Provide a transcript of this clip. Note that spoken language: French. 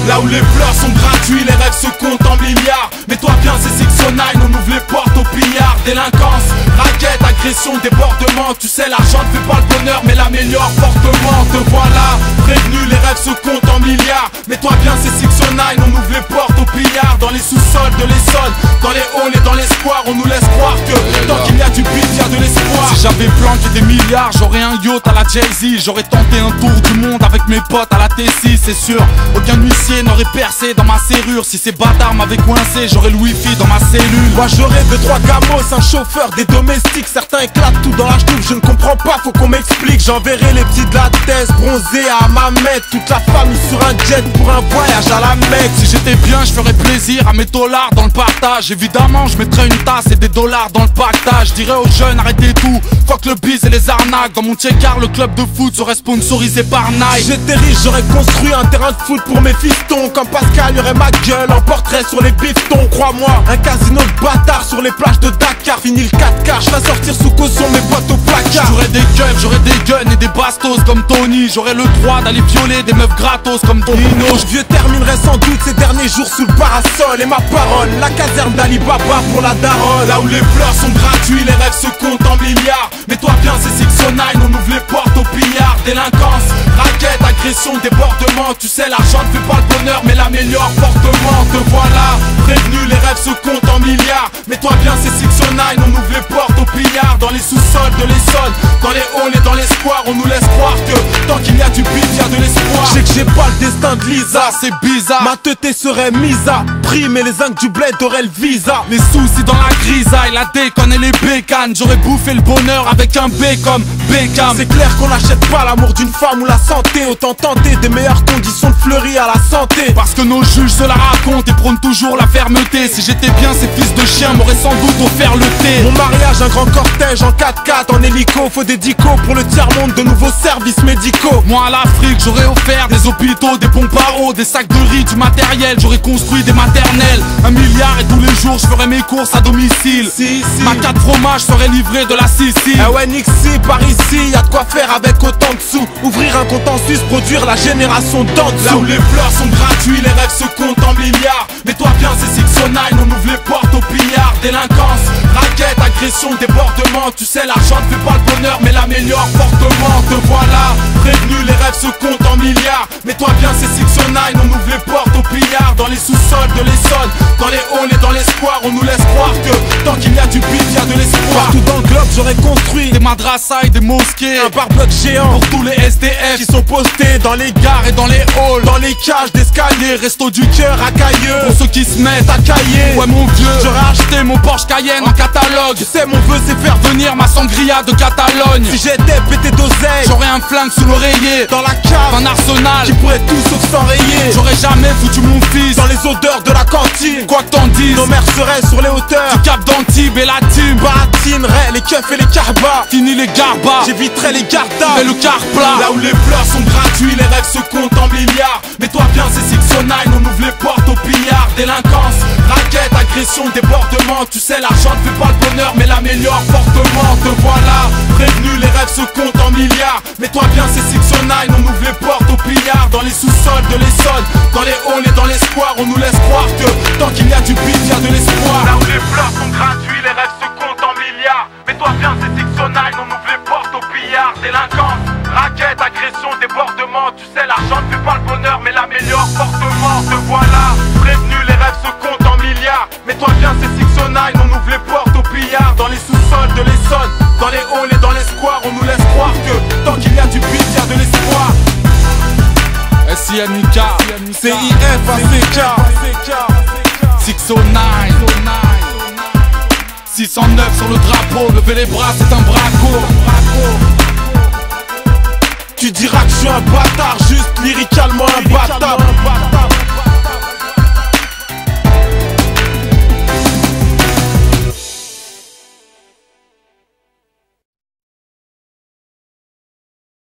Là où les pleurs sont gratuits, les rêves se comptent en milliards. Mets-toi bien, c'est 609, on ouvre les portes au pillard. Délinquance, raquette, agression, débordement. Tu sais, l'argent ne fait pas le bonheur, mais l'améliore fortement. Te voilà, prévenu, les rêves se comptent en milliards. Mets-toi bien, c'est 609, on ouvre les portes au pillard. Dans les sous-sols de l'Essonne, dans les halls et dans les squares, on nous laisse croire que tant qu'il y a du bif, il y a de l'espoir. Si j'avais planqué des milliards, j'aurais un yacht à la Jay-Z. J'aurais tenté un tour du monde avec mes potes à la T6, c'est sûr. Aucun huissier n'aurait percé dans ma serrure. Si ces bâtards m'avaient coincé, j'aurais le wifi dans ma cellule. Moi j'aurais 2-3 gamos, un chauffeur, des domestiques. Certains éclatent tout dans la ch'touffe, je ne comprends pas, faut qu'on m'explique. J'enverrai les petits de la thèse bronzés à Mamet. Toute la famille sur un jet pour un voyage à la Mecque. Si j'étais bien, je ferais plaisir à mes dollars dans le partage. Évidemment, je mettrais une tasse et des dollars dans le pactage. Je dirais aux jeunes, arrêtez tout, fuck le bise et les arnaques. Dans mon check-car, le club de foot serait sponsorisé par Nike. Si j'étais riche, j'aurais construit un terrain de foot pour mes fistons. Comme Pascal, y'aurait ma gueule en portrait sur les biftons. Crois-moi, un casino de bâtards sur les plages de Dakar. Fini le 4K, je vais sortir sous caution mes potes au placard. J'aurais des keufs, j'aurais des guns et des bastos comme Tony. J'aurais le droit d'aller violer des meufs gratos comme Tonino. Ce vieux terminerait sans doute ses derniers jours sous le parasol. Et ma parole, la caserne d'Ali Baba pour la daronne. Là où les pleurs sont gratuits, les rêves se comptent en milliards. Mets-toi bien, c'est 609, on ouvre les portes au pillard. Délinquance, raquette, agression, débordement. Tu sais, l'argent ne fait pas le bonheur, mais l'améliore fortement. Te voilà, prévenu, les rêves se comptent en milliards. Mets-toi bien, c'est 609, on ouvre les portes au pillard. Dans les sous-sols de l'Essonne, dans les halls et dans les squares, on nous laisse croire que tant qu'il y a du bif, il y a de l'espoir. Je sais que j'ai pas le destin de Lisa, c'est bizarre. Ma teuté serait mise à prix, mais les zincs du bled auraient le visa. Les soucis dans la grisaille, la déconne et les bécanes. J'aurais bouffé le bonheur avec un B comme Beckham. C'est clair qu'on n'achète pas l'amour d'une femme ou la santé. Autant tenter des meilleures conditions de fleurir à la santé. Parce que nos juges se la racontent et prônent toujours la fermeté. Si j'étais bien, ces fils de chiens m'auraient sans doute offert le thé. Mon mariage, un grand cortège en 4x4, en hélico. Faut des dicos pour le tiers-monde, de nouveaux services médicaux. Moi à l'Afrique, j'aurais offert des hôpitaux, des pompes à eau, des sacs de riz, du matériel. J'aurais construit des maternelles, 1 milliard et tous les jours je ferais mes courses à domicile. Ma 4 fromages serait livrée de la Sicile. Ah ouais, Nixie, par ici, y'a de quoi faire avec autant de sous. Ouvrir un compte en Suisse, produire la génération d'en dessous. Là où les pleurs sont gratuits, les rêves se comptent en milliards. Mets-toi bien, c'est 609, on ouvre les portes au pillard. Délinquance, raquette, agression, débordement. Tu sais, l'argent ne fait pas le bonheur, mais l'améliore fortement. Te voilà, prévenu, les rêves se comptent en milliards. Mets-toi bien, c'est 609, on ouvre les portes au pillard. Dans les sous-sols de l'Essonne, dans les halls et dans les squares, on nous laisse croire que tant qu'il y a du bif, il y a de l'espoir. Partout dans le globe, j'aurais construit des madrasas et des mosquées, un pare-bloc géant pour tous les SDF qui sont postés dans les gares et dans les halls, dans les cages d'escalier, resto du cœur à Cailleux. Pour ceux qui se mettent à cailler, ouais mon vieux, j'aurais acheté mon Porsche Cayenne en catalogue. Tu sais, mon vœu c'est faire venir ma sangria de Catalogne. Si j'étais pété d'oseille, j'aurais un flingue sous l'oreiller, dans la cave, un arsenal qui pourrait tout sauf s'enrayer. J'aurais jamais foutu mon fils dans les odeurs de la cantine. Quoi que t'en dises, nos mères seraient sur les hauteurs du Cap d'Antibes et la team baratinerait les keufs et les carbas. Fini les garbas, j'éviterais les gardas et le car plat. Là où les pleurs sont gratuits, les rêves se comptent en milliards. Mets-toi bien, c'est 609, on ouvre les portes au pillard. Délinquance, raquette, agression, débordement. Tu sais, l'argent ne fait pas le bonheur, mais l'améliore fortement. Te voilà, prévenu, les rêves se comptent en milliards. Mets-toi bien, c'est 609, on ouvre les portes au pillard. Dans les sous-sols de l'Essonne, dans les halls et dans les squares, on nous laisse croire que tant qu'il y a du bif, il y a de l'espoir. Là où les pleurs sont gratuits, les rêves se comptent en milliards. Mets-toi bien, c'est 609, on ouvre les portes au pillard. Délinquance, raquette, agression, débordement. Tu sais, l'argent ne fait pas le bonheur, mais l'améliore fortement. Te voilà, prévenu, les rêves se comptent en milliards. Mets-toi bien, c'est 609, on ouvre les portes au pillard. Dans les sous-sols de l'Essonne, dans les halls et dans les squares, on nous laisse croire que tant qu'il y a du bif, il y a de l'espoir. SINK, CIF, ACK, 609, 609 sur le drapeau. Lever les bras, c'est un braco. Tu diras que je suis un bâtard, juste lyricalement imbattable.